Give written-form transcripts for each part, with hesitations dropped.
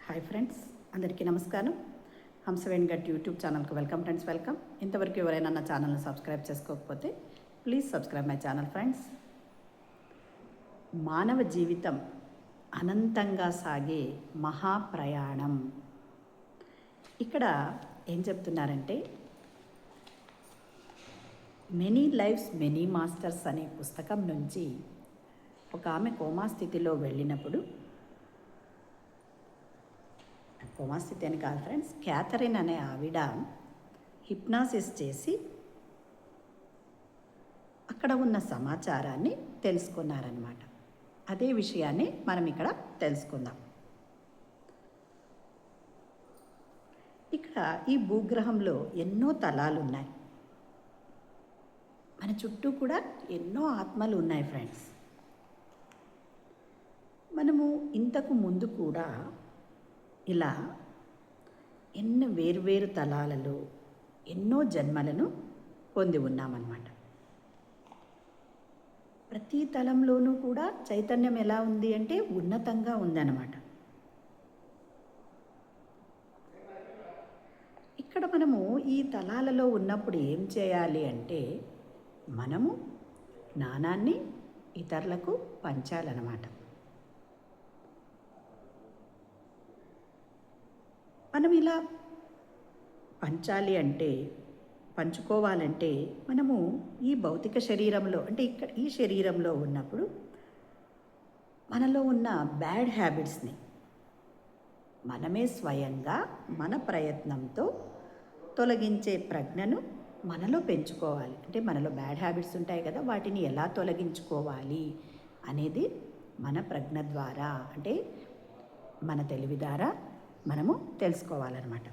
Hi friends, అందరికీ నమస్కారం. Hamsaveni gut YouTube ఛానల్కి వెల్కమ్ ఫ్రెండ్స్, వెల్కమ్. ఇంతవరకు ఎవరైనా నా ఛానల్ని సబ్స్క్రైబ్ చేసుకోకపోతే please subscribe my channel friends. మానవ జీవితం అనంతంగా సాగే మహాప్రయాణం. ఇక్కడ ఏం చెప్తున్నారంటే, మెనీ లైఫ్స్ మెనీ మాస్టర్స్ అనే పుస్తకం నుంచి ఒక ఆమె కోమా స్థితిలో వెళ్ళినప్పుడు, కోమా స్థితి అని కాదు ఫ్రెండ్స్, క్యాథరిన్ అనే ఆవిడ హిప్నాసిస్ చేసి అక్కడ ఉన్న సమాచారాన్ని తెలుసుకున్నారనమాట. అదే విషయాన్ని మనం ఇక్కడ తెలుసుకుందాం. ఇక్కడ ఈ భూగ్రహంలో ఎన్నో తలాలు ఉన్నాయి. మన చుట్టూ కూడా ఎన్నో ఆత్మలు ఉన్నాయి ఫ్రెండ్స్. మనము ఇంతకు ముందు కూడా ఇలా ఎన్నో వేరువేరు తలాలలో ఎన్నో జన్మలను పొంది ఉన్నామన్నమాట. ప్రతి తలంలోనూ కూడా చైతన్యం ఎలా ఉంది అంటే ఉన్నతంగా ఉందన్నమాట. ఇక్కడ మనము ఈ తలాలలో ఉన్నప్పుడు ఏం చేయాలి అంటే, మనము జ్ఞానాన్ని ఇతరులకు పంచాలన్నమాట. మనం ఇలా పంచాలి అంటే, పంచుకోవాలంటే, మనము ఈ భౌతిక శరీరంలో అంటే ఇక్కడ ఈ శరీరంలో ఉన్నప్పుడు మనలో ఉన్న బ్యాడ్ హ్యాబిట్స్ని మనమే స్వయంగా మన ప్రయత్నంతో తొలగించే ప్రజ్ఞను మనలో పెంచుకోవాలి. అంటే మనలో బ్యాడ్ హ్యాబిట్స్ ఉంటాయి కదా, వాటిని ఎలా తొలగించుకోవాలి అనేది మన ప్రజ్ఞ ద్వారా, అంటే మన తెలివి ద్వారా మనము తెలుసుకోవాలన్నమాట.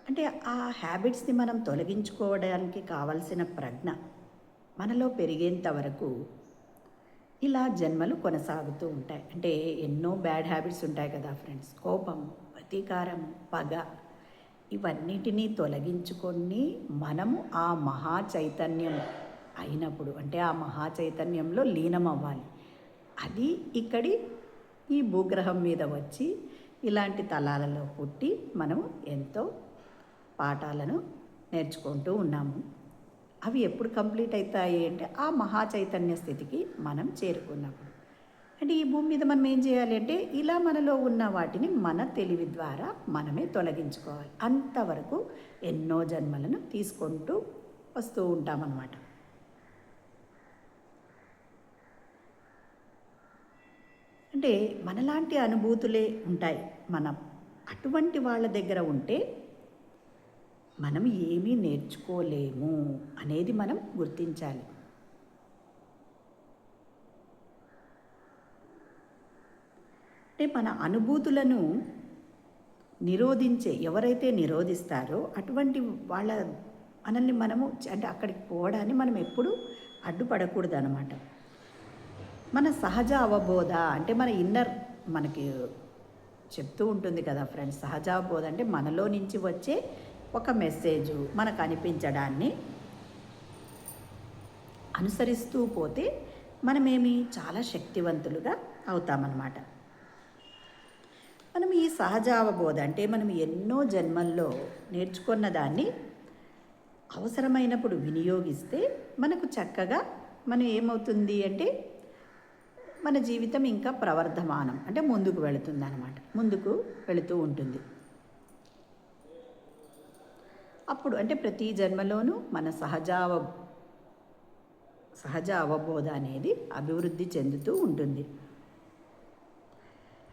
అంటే ఆ హ్యాబిట్స్ని మనం తొలగించుకోవడానికి కావలసిన ప్రజ్ఞ మనలో పెరిగేంత వరకు ఇలా జన్మలు కొనసాగుతూ ఉంటాయి. అంటే ఎన్నో బ్యాడ్ హ్యాబిట్స్ ఉంటాయి కదా ఫ్రెండ్స్, కోపం, ప్రతీకారం, పగ, ఇవన్నిటినీ తొలగించుకొని మనము ఆ మహా చైతన్యం అయినప్పుడు, అంటే ఆ మహా చైతన్యంలో లీనం అవ్వాలి. అది ఇక్కడి ఈ భూగ్రహం మీద వచ్చి ఇలాంటి తలాలలో పుట్టి మనము ఎంతో పాఠాలను నేర్చుకుంటూ ఉన్నాము. అవి ఎప్పుడు కంప్లీట్ అవుతాయి అంటే ఆ మహా చైతన్య స్థితికి మనం చేరుకున్నప్పుడు. అంటే ఈ భూమి మీద మనం ఏం చేయాలి అంటే, ఇలా మనలో ఉన్న వాటిని మన తెలివి ద్వారా మనమే తొలగించుకోవాలి. అంతవరకు ఎన్నో జన్మలను తీసుకుంటూ వస్తూ ఉంటామన్నమాట. అంటే మనలాంటి అనుభూతులే ఉంటాయి. మనం అటువంటి వాళ్ళ దగ్గర ఉంటే మనం ఏమీ నేర్చుకోలేము అనేది మనం గుర్తించాలి. అంటే మన అనుభూతులను ఎవరైతే నిరోధిస్తారో అటువంటి వాళ్ళ మనల్ని మనము అంటే అక్కడికి పోవడాన్ని మనం ఎప్పుడు అడ్డుపడకూడదు అన్నమాట. మన సహజ అవబోధ అంటే మన ఇన్నర్ మనకి చెప్తూ ఉంటుంది కదా ఫ్రెండ్స్. సహజ అవబోధ అంటే మనలో నుంచి వచ్చే ఒక మెసేజు మనకు అనిపించడాన్ని అనుసరిస్తూ పోతే మనమేమి చాలా శక్తివంతులుగా అవుతామన్నమాట. మనం ఈ సహజ అవబోధ అంటే మనం ఎన్నో జన్మల్లో నేర్చుకున్న దాన్ని అవసరమైనప్పుడు వినియోగిస్తే మనకు చక్కగా మనం ఏమవుతుంది అంటే మన జీవితం ఇంకా ప్రవర్ధమానం అంటే ముందుకు వెళుతుంది అన్నమాట, ముందుకు వెళుతూ ఉంటుంది. అప్పుడు అంటే ప్రతి జన్మలోనూ మన సహజ అవబోధ అనేది అభివృద్ధి చెందుతూ ఉంటుంది.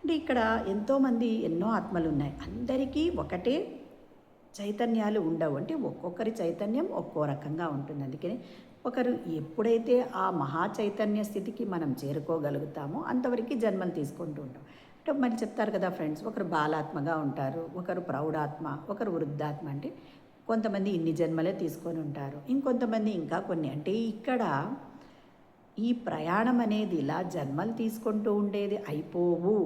అంటే ఇక్కడ ఎంతోమంది ఎన్నో ఆత్మలు ఉన్నాయి. అందరికీ ఒకటే చైతన్యాలు ఉండవు. అంటే ఒక్కొక్కరి చైతన్యం ఒక్కో రకంగా ఉంటుంది. అందుకని ఒకరు ఎప్పుడైతే ఆ మహా చైతన్య స్థితికి మనం చేరుకోగలుగుతామో అంతవరకు జన్మలు తీసుకుంటూ ఉంటాం. అంటే మరి చెప్తారు కదా ఫ్రెండ్స్, ఒకరు బాలాత్మగా ఉంటారు, ఒకరు ప్రౌఢాత్మ, ఒకరు వృద్ధాత్మ. అంటే కొంతమంది ఇన్ని జన్మలే తీసుకొని ఉంటారు, ఇంకొంతమంది ఇంకా కొన్ని. అంటే ఇక్కడ ఈ ప్రయాణం అనేది ఇలా జన్మలు తీసుకుంటూ ఉండేది అయిపోవు,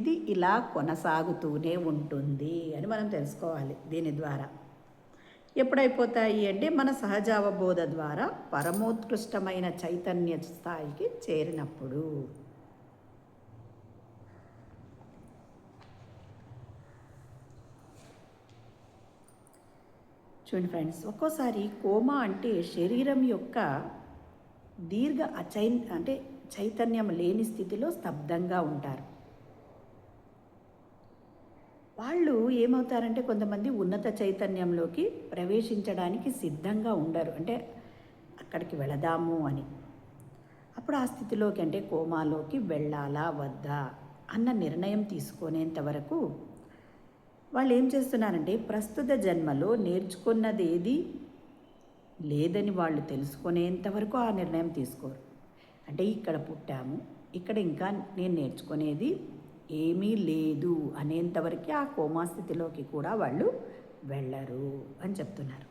ఇది ఇలా కొనసాగుతూనే ఉంటుంది అని మనం తెలుసుకోవాలి. దీని ద్వారా ఎప్పుడైపోతాయి అంటే మన సహజావబోధ ద్వారా పరమోత్కృష్టమైన చైతన్య స్థాయికి చేరినప్పుడు. చూడండి ఫ్రెండ్స్, ఒక్కోసారి కోమా అంటే శరీరం యొక్క దీర్ఘ అంటే చైతన్యం లేని స్థితిలో స్తబ్దంగా ఉంటారు. వాళ్ళు ఏమవుతారంటే కొంతమంది ఉన్నత చైతన్యంలోకి ప్రవేశించడానికి సిద్ధంగా ఉండరు, అంటే అక్కడికి వెళదాము అని. అప్పుడు ఆ స్థితిలోకి అంటే కోమాలోకి వెళ్ళాలా వద్దా అన్న నిర్ణయం తీసుకునేంత వరకు వాళ్ళు ఏం చేస్తున్నారంటే ప్రస్తుత జన్మలో నేర్చుకున్నది ఏది లేదని వాళ్ళు తెలుసుకునేంత వరకు ఆ నిర్ణయం తీసుకోరు. అంటే ఇక్కడ పుట్టాము, ఇక్కడ ఇంకా నేను నేర్చుకునేది ఏమీ లేదు అనేంతవరకు ఆ కోమా స్థితిలోకి కూడా వాళ్ళు వెళ్ళరు అని చెప్తున్నారు.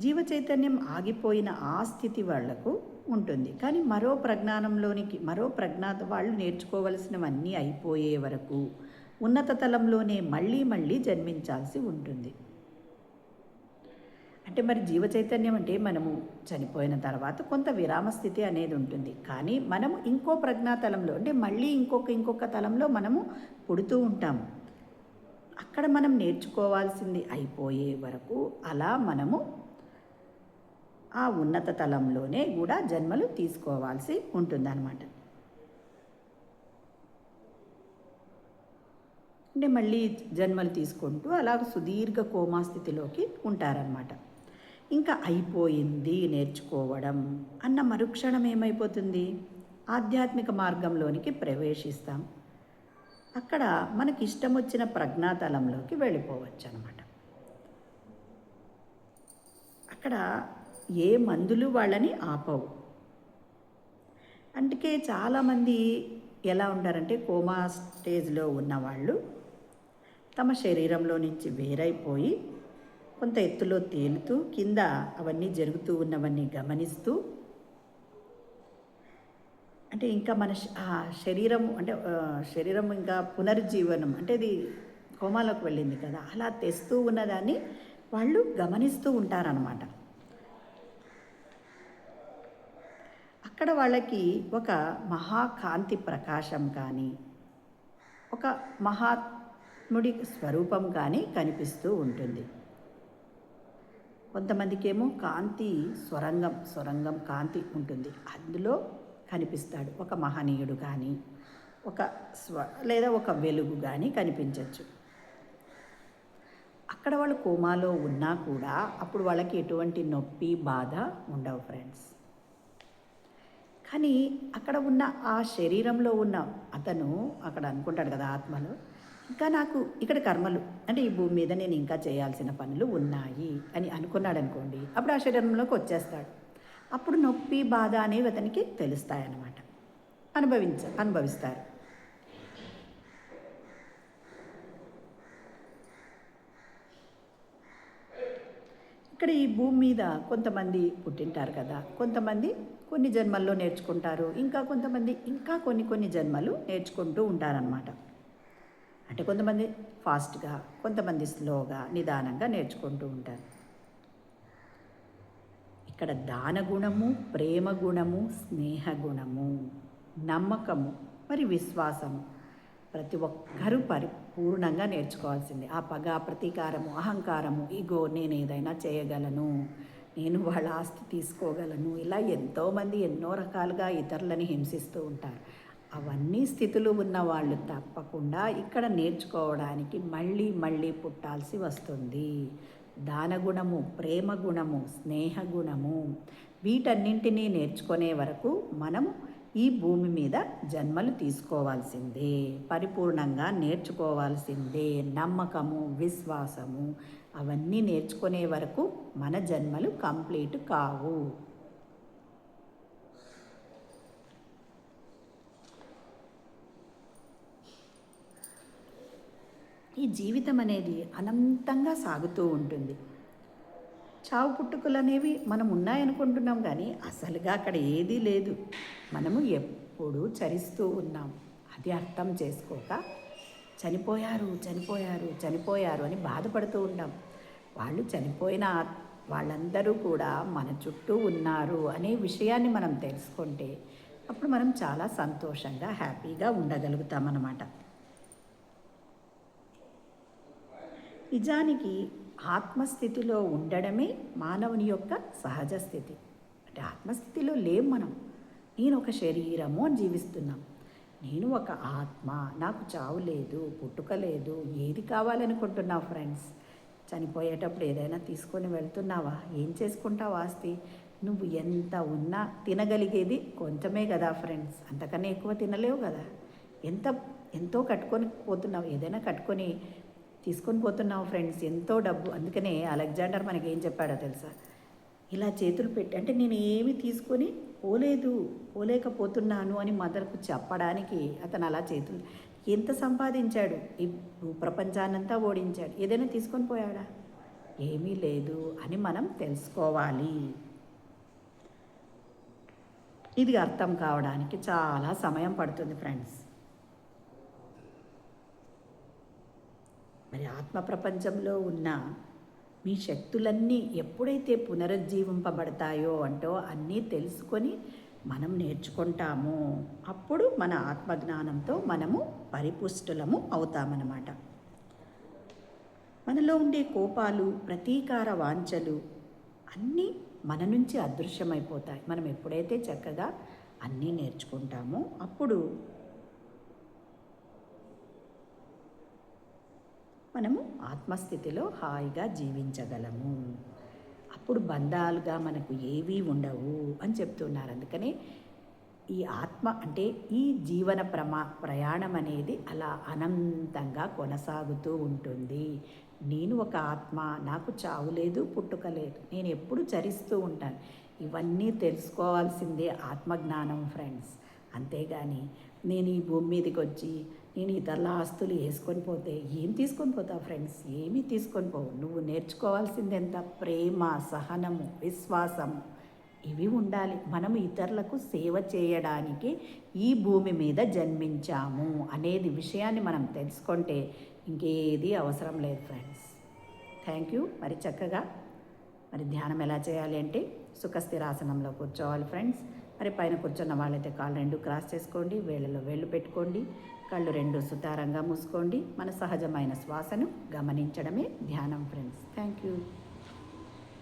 జీవ చైతన్యం ఆగిపోయిన ఆ స్థితి వాళ్లకు ఉంటుంది. కానీ మరో ప్రజ్ఞాత వాళ్ళు నేర్చుకోవలసినవన్నీ అయిపోయే వరకు ఉన్నత తలంలోనే మళ్ళీ మళ్ళీ జన్మించాల్సి ఉంటుంది. అంటే మరి జీవ చైతన్యం అంటే మనము చనిపోయిన తర్వాత కొంత విరామ స్థితి అనేది ఉంటుంది. కానీ మనము ఇంకో ప్రజ్ఞాతలంలో అంటే మళ్ళీ ఇంకొక తలంలో మనము పుడుతూ ఉంటాము. అక్కడ మనం నేర్చుకోవాల్సింది అయిపోయే వరకు అలా మనము ఆ ఉన్నత తలంలోనే కూడా జన్మలు తీసుకోవాల్సి ఉంటుందన్నమాట. అంటే మళ్ళీ జన్మలు తీసుకుంటూ అలా సుదీర్ఘ కోమా స్థితిలోకి ఉంటారన్నమాట. ఇంకా అయిపోయింది నేర్చుకోవడం అన్న మరుక్షణం ఏమైపోతుంది, ఆధ్యాత్మిక మార్గంలోనికి ప్రవేశిస్తాం. అక్కడ మనకి ఇష్టం వచ్చిన ప్రజ్ఞాతలంలోకి వెళ్ళిపోవచ్చు అన్నమాట. అక్కడ ఏ మందులు వాళ్ళని ఆపవు. అందుకే చాలామంది ఎలా ఉంటారంటే కోమా స్టేజ్లో ఉన్నవాళ్ళు తమ శరీరంలో నుంచి వేరైపోయి కొంత ఎత్తులో తేలుతూ కింద అవన్నీ జరుగుతూ ఉన్నవన్నీ గమనిస్తూ, అంటే ఇంకా మన శరీరం ఇంకా పునరుజ్జీవనం అంటే ఇది కోమాలోకి వెళ్ళింది కదా, అలా తెస్తూ ఉన్నదాన్ని వాళ్ళు గమనిస్తూ ఉంటారనమాట. అక్కడ వాళ్ళకి ఒక మహాకాంతి ప్రకాశం కానీ ఒక మహాత్ముడి స్వరూపం కానీ కనిపిస్తూ ఉంటుంది. కొంతమందికి ఏమో కాంతి సొరంగం కాంతి ఉంటుంది, అందులో కనిపిస్తాడు ఒక మహనీయుడు కానీ లేదా ఒక వెలుగు కానీ కనిపించవచ్చు. అక్కడ వాళ్ళు కోమాలో ఉన్నా కూడా అప్పుడు వాళ్ళకి ఎటువంటి నొప్పి బాధ ఉండవు ఫ్రెండ్స్. కానీ అక్కడ ఉన్న ఆ శరీరంలో ఉన్న అతను అక్కడ అనుకుంటాడు కదా ఆత్మలో, ఇంకా నాకు ఇక్కడ కర్మలు అంటే ఈ భూమి మీద నేను ఇంకా చేయాల్సిన పనులు ఉన్నాయి అని అనుకున్నాడు అనుకోండి, అప్పుడు ఆ శరీరంలోకి వచ్చేస్తాడు. అప్పుడు నొప్పి బాధ అనేవి అతనికి తెలుస్తాయన్నమాట, అనుభవిస్తారు. ఇక్కడ ఈ భూమి మీద కొంతమంది పుట్టింటారు కదా, కొంతమంది కొన్ని జన్మల్లో నేర్చుకుంటారు, ఇంకా కొంతమంది ఇంకా కొన్ని జన్మలు నేర్చుకుంటూ ఉంటారనమాట. అంటే కొంతమంది ఫాస్ట్గా, కొంతమంది స్లోగా నిదానంగా నేర్చుకుంటూ ఉంటారు. ఇక్కడ దాన గుణము, ప్రేమ గుణము, స్నేహ గుణము, నమ్మకము మరి విశ్వాసము ప్రతి ఒక్కరూ పరిపూర్ణంగా నేర్చుకోవాల్సింది. ఆ పగ, ప్రతీకారము, అహంకారము, ఇగో నేను ఏదైనా చేయగలను, నేను వాళ్ళ ఆస్తి తీసుకోగలను, ఇలా ఎంతోమంది ఎన్నో రకాలుగా ఇతరులని హింసిస్తూ ఉంటారు. అవన్నీ స్థితులు ఉన్న వాళ్ళు తప్పకుండా ఇక్కడ నేర్చుకోవడానికి మళ్ళీ మళ్ళీ పుట్టాల్సి వస్తుంది. దానగుణము, ప్రేమ గుణము, స్నేహ గుణము వీటన్నింటినీ నేర్చుకునే వరకు మనము ఈ భూమి మీద జన్మలు తీసుకోవాల్సిందే, పరిపూర్ణంగా నేర్చుకోవాల్సిందే. నమ్మకము, విశ్వాసము అవన్నీ నేర్చుకునే వరకు మన జన్మలు కంప్లీట్ కావు. ఈ జీవితం అనేది అనంతంగా సాగుతూ ఉంటుంది. చావు పుట్టుకలు అనేవి మనం ఉన్నాయనుకుంటున్నాం, కానీ అసలుగా అక్కడ ఏదీ లేదు. మనము ఎప్పుడూ చరిస్తూ ఉన్నాం. అది అర్థం చేసుకోక చనిపోయారు చనిపోయారు చనిపోయారు అని బాధపడుతూ ఉంటాం. వాళ్ళు చనిపోయిన వాళ్ళందరూ కూడా మన చుట్టూ ఉన్నారు అనే విషయాన్ని మనం తెలుసుకుంటే అప్పుడు మనం చాలా సంతోషంగా హ్యాపీగా ఉండగలుగుతామన్నమాట. నిజానికి ఆత్మస్థితిలో ఉండడమే మానవుని యొక్క సహజ స్థితి. అంటే ఆత్మస్థితిలో లేం మనం. నేను ఒక శరీరము అని జీవిస్తున్నాం. నేను ఒక ఆత్మ, నాకు చావు లేదు, పుట్టుక లేదు. ఏది కావాలనుకుంటున్నావు ఫ్రెండ్స్? చనిపోయేటప్పుడు ఏదైనా తీసుకొని వెళ్తున్నావా? ఏం చేసుకుంటావు ఆస్తి? నువ్వు ఎంత ఉన్నా తినగలిగేది కొంచెమే కదా ఫ్రెండ్స్, అంతకన్నా ఎక్కువ తినలేవు కదా. ఎంత ఎంతో కట్టుకొని పోతున్నావు, ఏదైనా కట్టుకొని తీసుకొని పోతున్నావు ఫ్రెండ్స్, ఎంతో డబ్బు. అందుకనే అలెగ్జాండర్ మనకి ఏం చెప్పాడో తెలుసా? ఇలా చేతులు పెట్టి, అంటే నేను ఏమి తీసుకొని పోలేకపోతున్నాను అని మదర్కు చెప్పడానికి అతను అలా చేతులు, ఎంత సంపాదించాడు, ఈ ప్రపంచాన్నంతా ఓడించాడు, ఏదైనా తీసుకొని పోయాడా? ఏమీ లేదు అని మనం తెలుసుకోవాలి. ఇది అర్థం కావడానికి చాలా సమయం పడుతుంది ఫ్రెండ్స్. మరి ఆత్మ ప్రపంచంలో ఉన్న మీ శక్తులన్నీ ఎప్పుడైతే పునరుజ్జీవింపబడతాయో అంటో అన్నీ తెలుసుకొని మనం నేర్చుకుంటామో అప్పుడు మన ఆత్మజ్ఞానంతో మనము పరిపుష్టులము అవుతామన్నమాట. మనలో ఉండే కోపాలు, ప్రతీకార వాంఛలు అన్నీ మన నుంచి అదృశ్యమైపోతాయి. మనం ఎప్పుడైతే చక్కగా అన్నీ నేర్చుకుంటామో అప్పుడు మనము ఆత్మస్థితిలో హాయిగా జీవించగలము. అప్పుడు బంధాలుగా మనకు ఏవీ ఉండవు అని చెప్తున్నారు. అందుకని ఈ ఆత్మ అంటే ఈ జీవన ప్రయాణం అనేది అలా అనంతంగా కొనసాగుతూ ఉంటుంది. నేను ఒక ఆత్మ, నాకు చావు లేదు, పుట్టుక లేదు, నేను ఎప్పుడు చరిస్తూ ఉంటాను. ఇవన్నీ తెలుసుకోవాల్సిందే ఆత్మజ్ఞానం ఫ్రెండ్స్. అంతేగాని నేను ఈ భూమి మీదకి వచ్చి నేను ఇతరుల ఆస్తులు వేసుకొని పోతే ఏం తీసుకొని పోతావు ఫ్రెండ్స్? ఏమీ తీసుకొని పోవు. నువ్వు నేర్చుకోవాల్సింది ఎంత? ప్రేమ, సహనము, విశ్వాసము, ఇవి ఉండాలి. మనము ఇతరులకు సేవ చేయడానికి ఈ భూమి మీద జన్మించాము అనేది విషయాన్ని మనం తెలుసుకుంటే ఇంకేది అవసరం లేదు ఫ్రెండ్స్. Thank you. మరి చక్కగా మరి ధ్యానం ఎలా చేయాలి అంటే సుఖస్థిరాసనంలో కూర్చోవాలి ఫ్రెండ్స్. మరి పైన కూర్చున్న వాళ్ళైతే కాళ్ళు రెండు క్రాస్ చేసుకోండి, వేళ్ళలో వేళ్ళు పెట్టుకోండి, కళ్ళు రెండు సుతారంగా మూసుకోండి. మన సహజమైన శ్వాసను గమనించడమే ధ్యానం ఫ్రెండ్స్. Thank you.